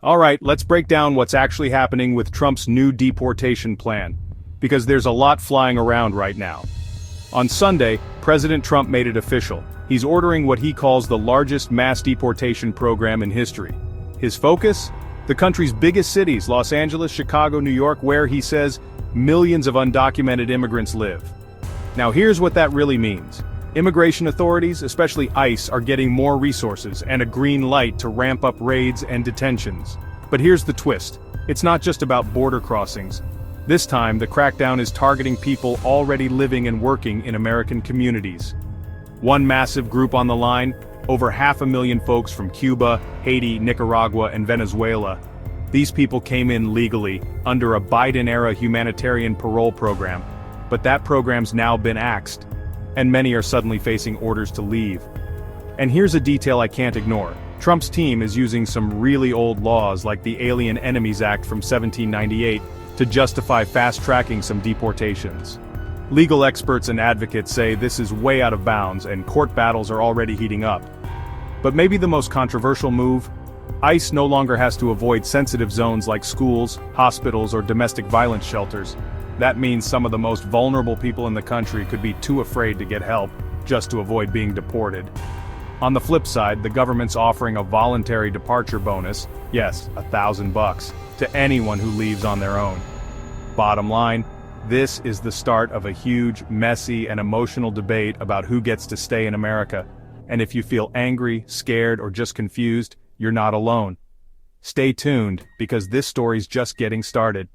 Alright, let's break down what's actually happening with Trump's new deportation plan. Because there's a lot flying around right now. On Sunday, President Trump made it official. He's ordering what he calls the largest mass deportation program in history. His focus? The country's biggest cities, Los Angeles, Chicago, New York, where, he says, millions of undocumented immigrants live. Now here's what that really means. Immigration authorities, especially ICE, are getting more resources and a green light to ramp up raids and detentions. But here's the twist. It's not just about border crossings. This time, the crackdown is targeting people already living and working in American communities. One massive group on the line, over 500,000 folks from Cuba, Haiti, Nicaragua, and Venezuela. These people came in legally, under a Biden-era humanitarian parole program. But that program's now been axed. And many are suddenly facing orders to leave. And here's a detail I can't ignore. Trump's team is using some really old laws like the Alien Enemies Act from 1798 to justify fast-tracking some deportations. Legal experts and advocates say this is way out of bounds and court battles are already heating up. But maybe the most controversial move? ICE no longer has to avoid sensitive zones like schools, hospitals, or domestic violence shelters. That means some of the most vulnerable people in the country could be too afraid to get help, just to avoid being deported. On the flip side, the government's offering a voluntary departure bonus, yes, $1,000, to anyone who leaves on their own. Bottom line, this is the start of a huge, messy, and emotional debate about who gets to stay in America. And if you feel angry, scared, or just confused, you're not alone. Stay tuned, because this story's just getting started.